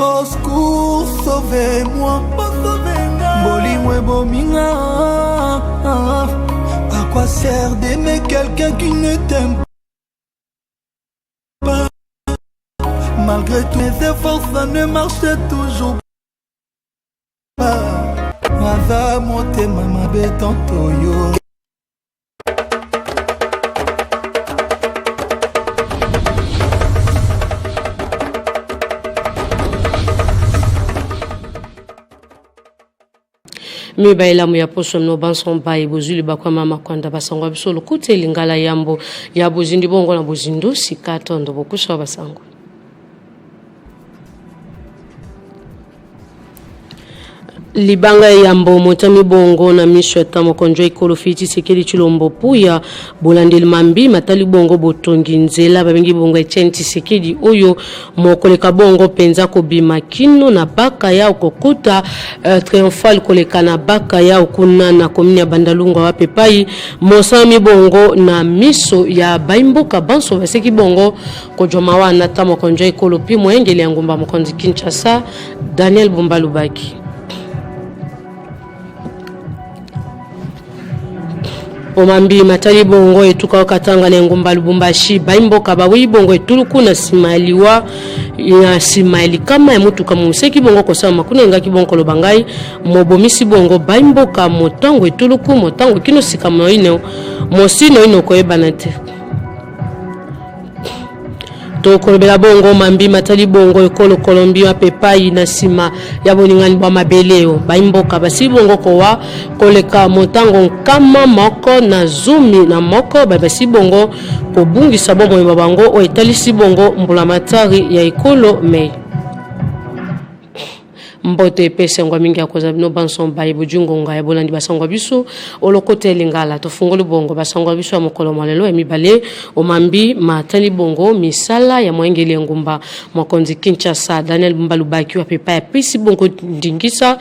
Au secours, sauvez-moi. Bolimwe bominga. À quoi sert d'aimer quelqu'un qui ne t'aime pas? Malgré tous mes efforts, ça ne marche toujours pas. Aza motema mabe tantoyo. Miba ilamu ya poso no banson bayi bozuli bakwa mama kwanda basangwa bisolo kute lingala yambo ya bozindi bongo na bozindo sikato ndo bokusha basango. Libanga yambo motami bongo na misweta mokonjo ikolo fiti sekeli chilombo puya bolandeli mambi matali bongo botongi nzela babengi bongo echenti sekeli oyo mokoleka bongo penza kobima kino na baka ya okokuta triomphal koleka na baka ya okuna na komini ya Bandalungwa wape pai mosami bongo na miso ya baimboka banso baseki bongo kojoma wana ta mokonjo ikolo pi moengeli ya ngumba mokonzi Kinshasa Daniel Bumbalubaki. Omambi matali bongo etuka wakatanga na ngumba Lubumbashi baimboka bawi bongo etuluku na simaliwa ya simali kama ya mutu kama museki bongo kosama kuna ngaki bongo lobangai mobomisi bongo baimboka motango etuluku motango kino sikama ino mosino ino koyebana te. Tokolobela bongo mambi matali bongo ekolo Colombia pepai na sima ya boningani bwa mabeleo baimboka basi bongo kowa koleka motango kama moko na zumi na moko basi bongo kobungisa bongo babango o etalisi bongo mbula matari ya ekolo mei mbote pese ngwa mingi akoza no banson bayi bujungo nga ya bolandi basangwa biso olokote lingala tofungoli bongo basangwa biso amokolo malelo emibale omambi matali bongo misala ya mwengeli ngumba mokonzi Kinshasa Daniel Bumbalubaki wa pepa ya pisi bongo ndingisa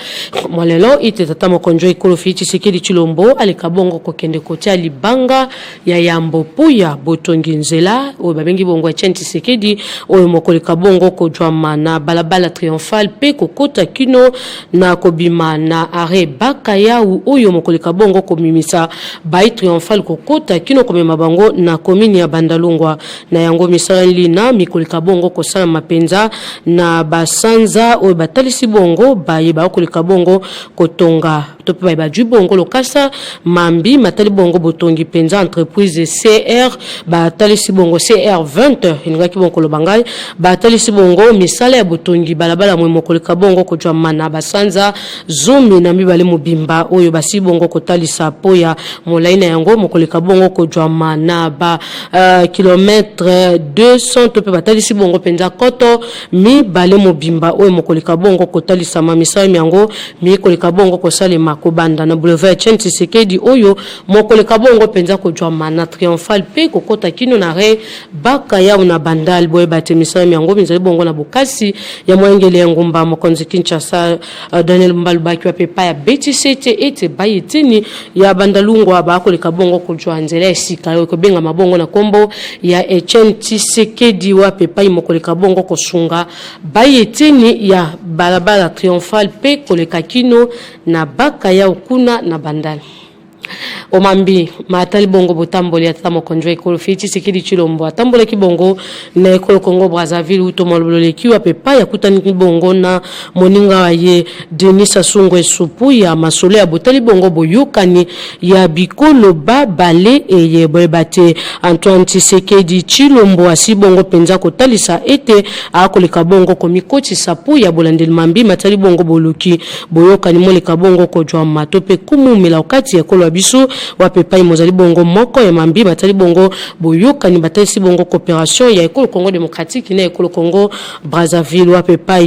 malelo ite tata mokonjo ikolo fiti sekeli chilombo alika bongo kokende kotia libanga ya yambo puya botongi nzela o babengi bongo echenti sekedi o mokoleka bongo kojwa na balabala triomphal pe kokota kino na kobima na are baka ya uyo mokoleka bongo komimisa bai triomphal kokota kino komema bango na komini ya Bandalungwa na yango misalali na mikoleka bongo kosala mapenza na basanza o batalisi bongo baye bakoleka bongo kotonga tope baye baju bongo lokasa mambi matali bongo botongi penza entreprise CR batalisi bongo CR 20 ingaki bongo lobangai batalisi bongo misala ya botongi balabala mwe mokoleka bongo ko mana basanza zumi na mibale mobimba oyo basi bongo kotalisa poya molaina yango mokoleka bongo kojwa na ba kilometre 200 tope batalisi bongo penza koto mibale mobimba oyo mokoleka bongo kotalisa mamisa yango mikoleka bongo kosale makobanda na boulevard Chenti Sekedi oyo mokoleka bongo penza kojwa na triomphal pe kokota kino na re baka ya una bandal boye batemisa yango minzali bongo na bokasi ya mwengele ngumba mokonzi Kinshasa Daniel Bumbalubaki wa pepa ya BTCT ete bayetini ya Bandalungwa bakoleka bongo kujwa nzela esika yo kobenga mabongo na kombo ya Echenti Sekedi wa pepa mokoleka bongo kosunga bayetini ya balabala triomphal pe koleka kino na baka ya ukuna na bandala. Omambi matali bongo botamboli atata mokonjo ekolo fiti sekedi chilombo atambola ki bongo na ekolo Congo Brazzaville uto mololeki wa pepa ya kutani bongo na moninga wa ye Denis Sassou Nguesso ya masolo ya botali bongo boyokani ya bikolo babale eye boebate Antoine Tshisekedi Chilombo asi bongo penza kotalisa ete akoleka bongo komikoti sapu ya bolandeli mambi matali bongo boluki boyokani moleka bongo kojwa matope kumumela wakati ekolo biso wa pepa mozali bongo moko ya mambi batali bongo boyokani batalisi bongo coopération ya ekolo Congo démocratique na ekolo Congo Brazzaville wa pepa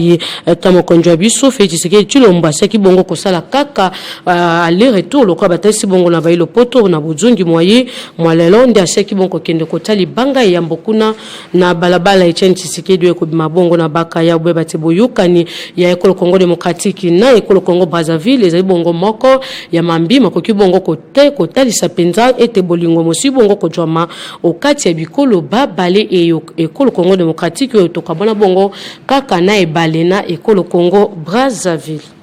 tamo konjwa biso Félix Tshisekedi Tshilombo seki bongo kosala kaka aller retour lokwa batalisi bongo na bailo poto na buzungi moye mwalelo ndi seki bongo kende kotali banga ya mbokuna na balabala Etienne Tshisekedi ko mabongo na baka ya bwebate boyokani ya ekolo Congo démocratique na ekolo Congo Brazzaville ezali bongo moko ya mambi makoki bongo kote kotalisa penza ete bolingo mosi bongo kojwama okati ya bikolo babale ekolo Congo démocratique oyo tokabona bongo kaka na ebale na ekolo Congo Brazzaville.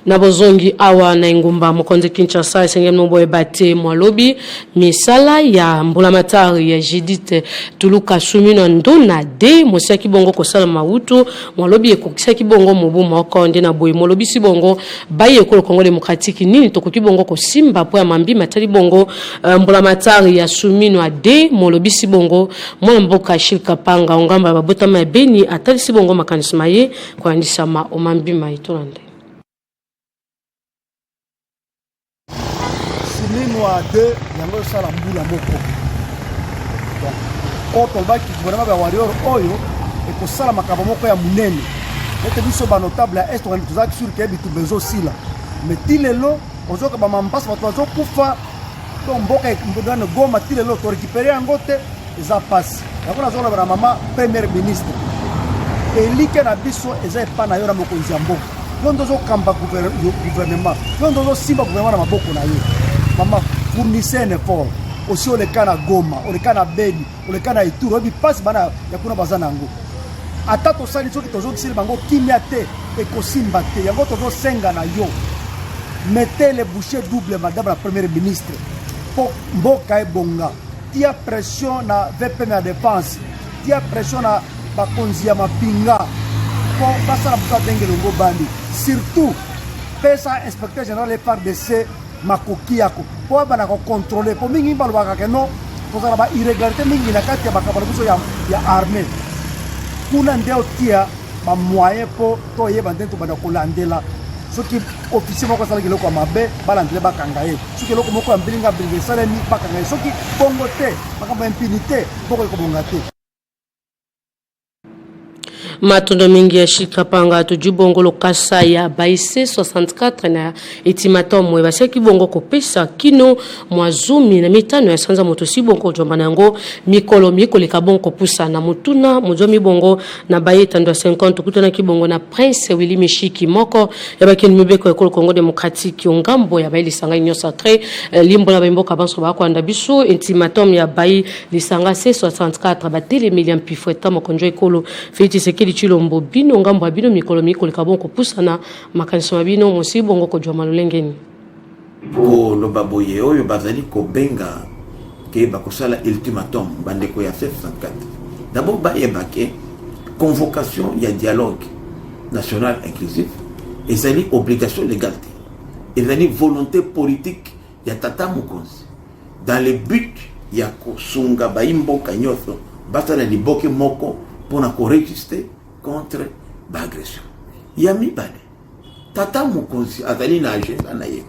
Nabozongi awa na ingumba mokonzi Kinshasa esenge mnombo ebate mwalobi misala ya mbulamatari ya Judith Tuluka Sumino ndona de mosiaki bongo kosala mautu mwalobi ekokisaki bongo mobu moko nde na boy mwalobi si bongo baye ekolo Congo démocratique nini tokoki bongo kosimba po ya mambi matali bongo mbulamatari ya Sumino ade mwalobi si bongo mwana mboka Shilka Panga ongamba babotama beni atali si bongo makanisma ye kwa ndisama omambi maitolande. Nino a deux, yango sala mbula moko. Donc, on va qui vraiment ba warrior oyo et ko sala makaba moko ya munene. Ete biso ba notable est on est sûr que bitu bezo sila. Mais tilelo ozoka ba mambas ba tozo kufa to mboka mbodana goma tilelo to récupérer angote eza passe. Yango na zona ba mama premier ministre. Elike na biso eza pa na yora moko nzambo. Yondo zo kamba gouvernement. Yondo zo simba gouvernement na maboko na yo. Maman, fournissez un effort. Aussi, on est à Goma, on est à Beni, on est à Ituri, on passe à Yakuna Bazanango. Attaque au sali, qui toujours dit Bango, Kimiate, et Kosimbate, Yango toujours Senga na yo. Mettez les bouchées doubles, madame la première ministre. Pour Mboka et Bonga. Tia pression na VP na défense. Tia pression na Bakonzia Mapinga. Pour passer à la Dengue Bandi. Surtout, pesa inspecteur général et FARDC. Makoki yako po bana ko contrôler po mingi balwa ka no ko sala ba irrégularité mingi na kati ya bakabala biso ya armée kuna ndeo tia ba moyen po to yeba ndento bana ko landela soki officier moko sala kilo ko mabe balandele bakanga ye soki loko moko ya mbilinga bilinga sala ni bakanga ye soki bongo te bakamba impunité boko ko bonga te. Matondo mingi ya Shilka Panga tujibongo lokasa ya baise 64 na etimatom mwe baseki bongo kopesa kino mwazumi na mitano ya sanza motosi bongo jombana yango mikolo mikoleka bongo pusa na mutuna mozomi bongo na baye tando 50 kutana kibongo na Prince Willy Mishiki moko ya bakeni mibeko ekolo Congo démocratique ngambo ya baye lisanga nyo sacré limbo na bimboka banso ba kwanda biso etimatom ya baye lisanga C64 batele million pifweta mokonjo ekolo fiti sekeli chilombo bino ngambo ya bino mikolo mikoleka bongo pusana makanisa mabino mosi bongo ko jwa malolengeni po lo baboye oyo bazali ko benga ke bakosala ultimatum bandeko ya 764 d'abord ba yebake convocation ya dialogue national inclusif ezali obligation légale ezali volonté politique ya tata mokonzi dans le but ya kosunga baimboka nyonso basala liboke moko pona ko résister contre l'agression. Yami Bade, Tata Mokonzi azali na agenda na ye.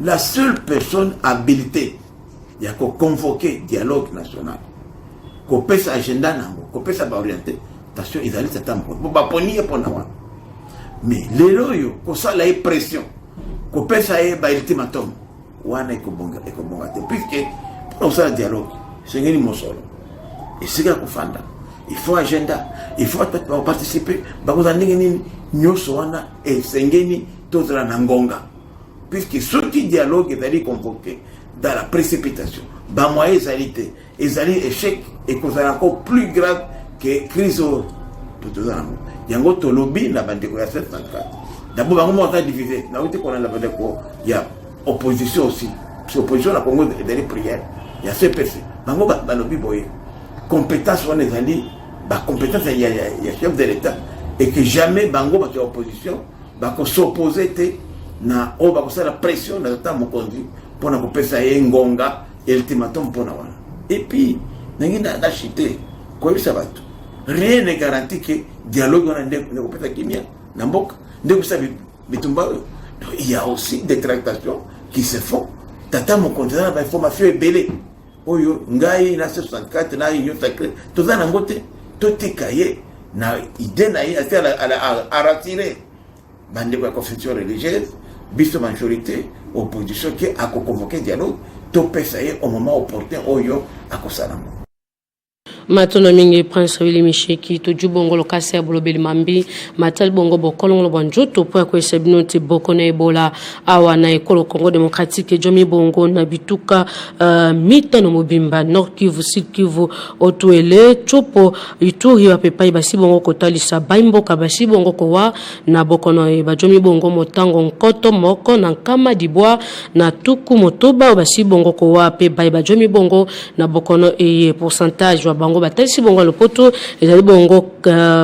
La seule personne habilitée y a convoquer dialogue national. Ko pesa agenda nango, ko pesa ba orienter, attention izali Tata Mokonzi. Ba poni e pona wa. Mais lelo yo ko sala e pression. Ko pesa e ba ultimatum. Wana ko bonga te puisque pour ça dialogue, c'est ngeni mosolo. Et c'est ga ko fanda. Il faut agenda, il faut participer. Bakuzandingeni nyoso wana esengeni tozala nangonga. Puisque ce qui dialogue est allé convoquer dans la précipitation, ba moyen ezalité, ezali échec et kozala encore plus grave que crise tozala. Yango tolobi na bandeko ya 764. D'abord bango mo ta diviser. Na wote kona la bandeko ya opposition aussi. Parce que opposition la Congo est dans les prières. Il y a CPC. Bango balobi boye. Compétence on est allé ba compétence il y a chef de l'État et que jamais bango ba opposition ba ko s'opposer te na o ba ko la pression na Tata Mokonzi pour na ko pesa ngonga ultimatum pour na wana et puis nangina na chité ko bisa batu rien ne garantit que dialogue on ne ko pesa kimia na mboka ndeko sa bitumba. Il y a aussi des tractations qui se font. Tata Mokonzi na ba information ebele oyo ngai na 64 na union sacrée tozana ngote totikaye na idée na ye à retirer bandeko ya confession religieuse biso majorité opposition qui a convoqué dialogue to pesa ye au moment opportun oyo akosala. Matono mingi Prince Willy Misheki to jubongo lo kase ya bolobeli mambi matal bongo bokolongo lo banjoto po ya kwesebino te boko na Ebola awa na ekolo Congo démocratique jomi bongo na bituka mita no mobimba Nord Kivu Sud Kivu otuele chopo ituri wa pepai basi bongo kotalisa baimboka basi bongo kowa na boko na ba jomi bongo motango nkoto moko na nkama dibwa na tuku motoba basi bongo kowa pe ba jomi bongo na boko no e pourcentage wa bango batalisi bongo le poto ezali bongo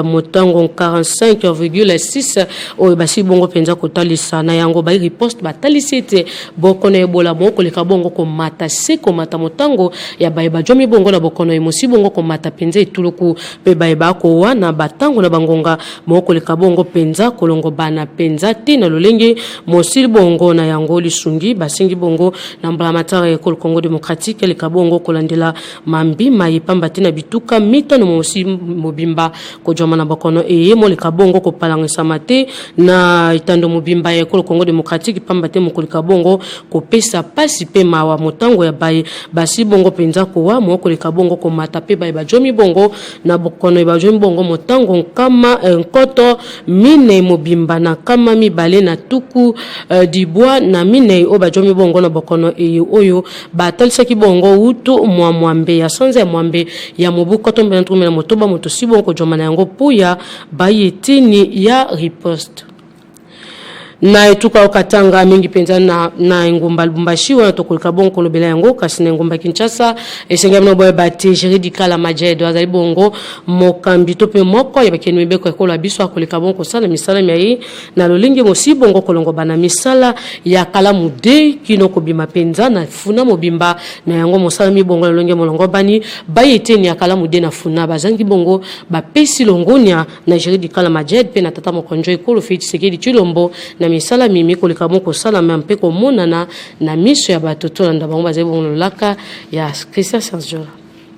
motango 45,6 o basi bongo penza kotalisa na yango ba riposte batalisi te boko na Ebola moko leka bongo ko mata seko mata motango ya ba jomi bongo na boko na emosi bongo ko mata penza etuluku pe ba ko wana batango na bangonga moko leka bongo penza kolongo bana penza te na lolenge mosil bongo na yango lisungi basingi bongo na mbalamatara ekolo Congo démocratique leka bongo kolandela mambi mai pamba te na bituka mita no mosi mobimba ko joma na bakono mo leka bongo ko palangisa mate na itando mobimba ekolo Congo démocratique pamba te mokolika bongo ko pesa pasi pe mawa motango ya baye basi bongo penza ko wa moko leka bongo ko mata pe baye bajomi bongo na bokono ba jomi bongo motango kama nkoto mine mobimba na kama mibale na tuku dibwa na mine o ba jomi bongo na bokono oyo batalisa ki bongo utu mwambe ya sanza ya mwambe ya mobuko tombe na tume na motoba moto si bongo joma na yango puya bayetini ya riposte na etuka okatanga mingi penza na ngumba Lubumbashi wana tokolika bongo lobela yango kasi na ngumba Kinshasa esenga mno boye bati juridical la majedo azali bongo mokambi to pe moko ya bakeni mibeko ekola biso akolika bongo sala misala miai na lolingi mosi bongo kolongo bana misala ya kala mude kinoko bima penza na funa mobimba na yango mosala mi bongo lolingi molongo bani bayeteni ya kala mude na funa bazangi bongo bapesi longonia na juridical la majedo pe na tata mokonjo ekolo Félix Tshisekedi Tshilombo na misala mimi kolika bongo sala mempe ko monana na miso ya batoto na ndabango bazebo lolaka ya Christian Sergio.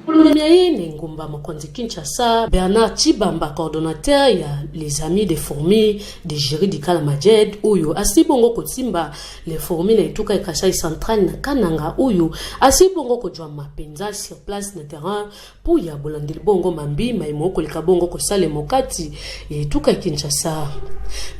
Premier Ngumba Mokonzi Kinshasa, Bernard Chibamba, coordonnateur ya les amis des fourmis de Juridical Majed, Oyo, Asibongo Kotimba, les fourmis na etuka Kasai central na Kananga, Oyo, Asibongo Kojwa Mapenza sur place na terrain, pour ya Bolandil Bongo Mambi, Maimoko Likabongo Kosale Mokati, etuka Kinshasa.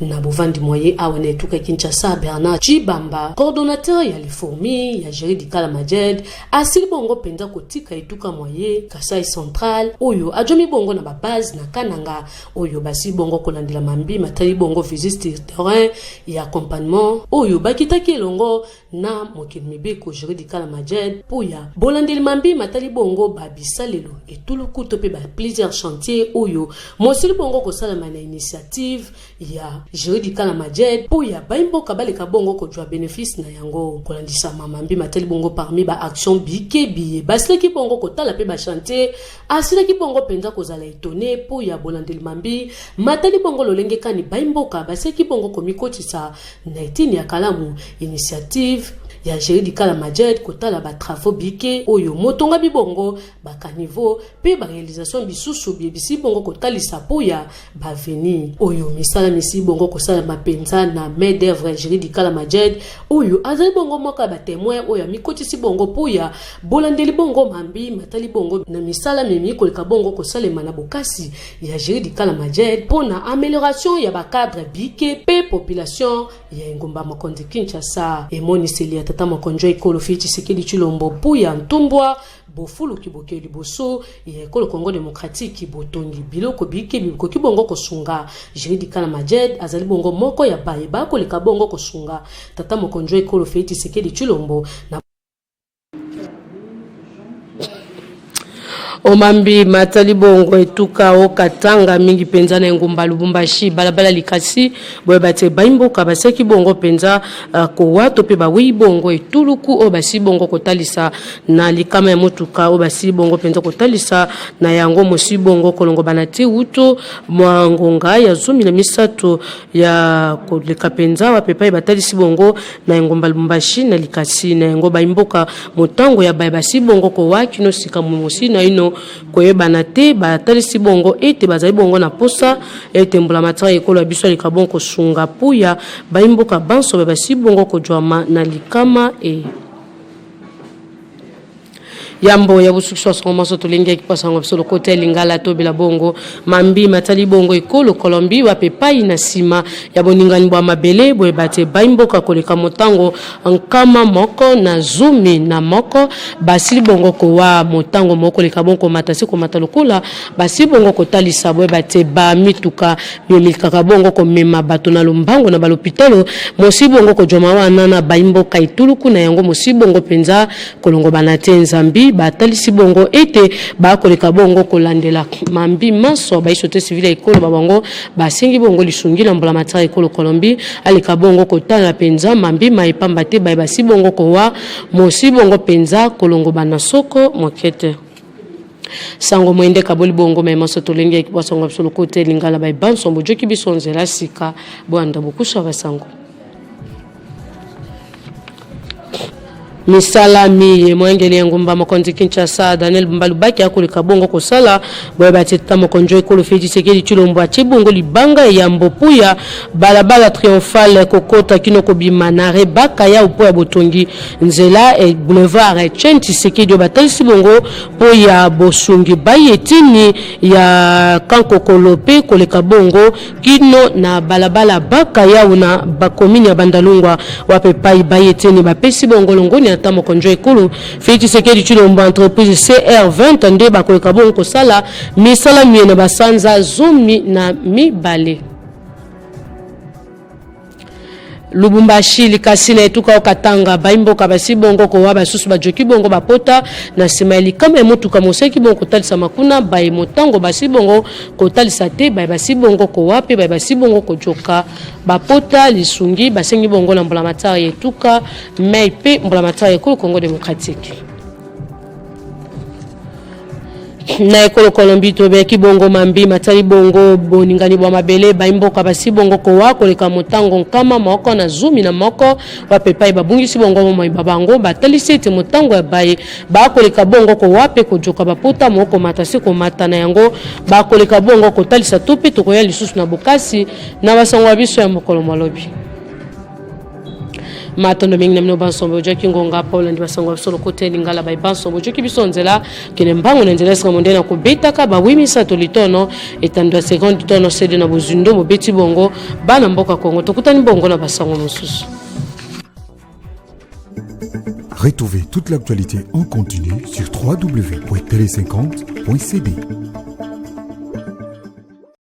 Na Bovandi Moye, Awane etuka Kinshasa, Bernard Chibamba, coordonnateur ya les fourmis, ya Juridical Majed, Asibongo Penza Kotika etuka Moye, Kasai central oyo ajomi bongo na base na Kananga oyo basi bongo kolandela mambi matali bongo visite terrain ya accompagnement oyo bakitaki elongo na mokili mibeko Juridical Majed puya bolandeli mambi matali bongo babisalelo etuluku to pe ba plusieurs chantiers oyo mosili bongo kosala na initiative ya Juridical Majed puya baimboka baleka bongo ko jwa bénéfice na yango kolandisa mambi matali bongo parmi ba action bikebi basleki bongo kotala pe ba chantier asila ki bongo penza kozala étonné po ya bolandeli mambi matali bongo lolenge kani baimboka baseki bongo komikotisa na etini ya kalamu initiative ya Juridical Majed kotala ba travaux bike oyo motonga bibongo ba caniveau pe ba réalisation bisusu bibisi bongo kotalisa poya ba veni oyo misala misi bongo kosala mapenza na main d'œuvre Juridical Majed oyo azali bongo moka ba témoin oyo mikotisi bongo poya bolandeli bongo mambi matali bongo na misala mimi koleka bongo kosalema na bokasi ya Juridical Majed pona amélioration ya ba cadre bike pe population ya Ngumba Mokonzi Kinshasa emoni selia tata mokonjo ekolo Félix Tshisekedi Tshilombo puya ntumbwa bofulu kiboke liboso ya ekolo Congo démocratique botongi biloko bike biko kibongo kosunga Juridical Majed azali bongo moko ya baye bakoleka bongo kosunga tata mokonjo ekolo Félix Tshisekedi Tshilombo na Omambi matali bongo etuka okatanga mingi penza na Ngumba Lubumbashi balabala likasi boye bate baimboka baseki bongo penza ko wato pe bawi bongo etuluku o basi bongo kotalisa na likama ya motuka o basi bongo penza kotalisa na yango mosi bongo kolongo banati uto mwangonga ya zumi na misato ya koleka penza wa pepa batalisi bongo na Ngumba Lubumbashi na likasi na yango baimboka motango ya basi bongo ko wakino sika mosi na ino koyebana te batalisi bongo ete bazali bongo na posa ete mbula matara ekolo biso likabon ko sunga puya baimboka banso basi bongo ko jwama na likama yambo ya busukso soma so tolengi kipasa ngo solo kote lingala to bila bongo mambi matali bongo ikolo kolombi wa pepai na sima ya boningani bwa mabele boye bate baimboka koleka motango nkama moko na zumi na moko basili bongo ko wa motango moko leka bongo matasi ko matalukula basili bongo ko talisa boye bate ba mituka milika bongo ko mema bato na lumbango na balopitalo mosibongo ko joma wana na baimboka ituluku na yango mosibongo penza kolongo banate nzambi batalisi bongo ete bakoleka bongo kolandela mambi maso baisote civile ekolo babango basengi bongo lisungila mbula matara ekolo kolombi aleka bongo kotala penza mambi maipamba te basi bongo kowa mosibongo penza kolongo banasoko mokete sango mwende kaboli bongo mema sotolenge ekibasongo absolu kote lingala bai banso bojoki bisonzela sika bwanda bukusha basango misalami ye mwengeli ngumba makonzi Kinshasa Daniel Mbalubaki akoleka bongo kosala boye bateta mokonjo ekolo Félix Tshisekedi Tshilombo achibongo libanga ya mbopuya balabala triomphale kokota kinoko bimana rebaka ya upo ya botongi nzela e boulevard Etienne Tshisekedi batalisi bongo po ya bosungi bayetini ya kankokolope koleka bongo kino na balabala baka ya una bakomini ya bandalungwa wapepai bayetini bapesi bongo longoni ata mokonjo ekulu Félix Tshisekedi Tshilombo entreprise CR20 nde bakoleka bongo kosala misala miene basanza zumi na mibale Lubumbashi likasina etuka okatanga baimboka basi bongo ko wa basusu bajoki bongo bapota na simaili kama mutuka moseki bongo kotalisa makuna bai motango basi bongo kotalisa te bai basi bongo ko wape bai basi bongo ko joka bapota lisungi basengi bongo na mbula matari etuka meipe mbula matari ko Congo démocratique na ekolo kolombi to beki bongo mambi matali bongo boningani bwa mabele baimboka basi bongo ko wa koleka motango kama moko na zumi na moko wapepai babungisi bongo mo babango batalisi te motango ya baye ba koleka bongo ko wape ko joka bapota moko matasi ko mata na yango ba koleka bongo ko talisa tope to ko ya lisusu na bokasi na basangwa biso ya mokolo malobi matondo mingi na mnoba nsombo joki ngonga Paul ndi basangwa solo kote lingala bai bansombo joki bisonzela kene mbango nendelea sika mondena kubetaka ba wimisa tolitono etandwa seconde tono sede na bozundo mobeti bongo bana mboka Kongo tokutani bongo na basango mosusu. Retrouvez toute l'actualité en continu sur www.tele50.cd.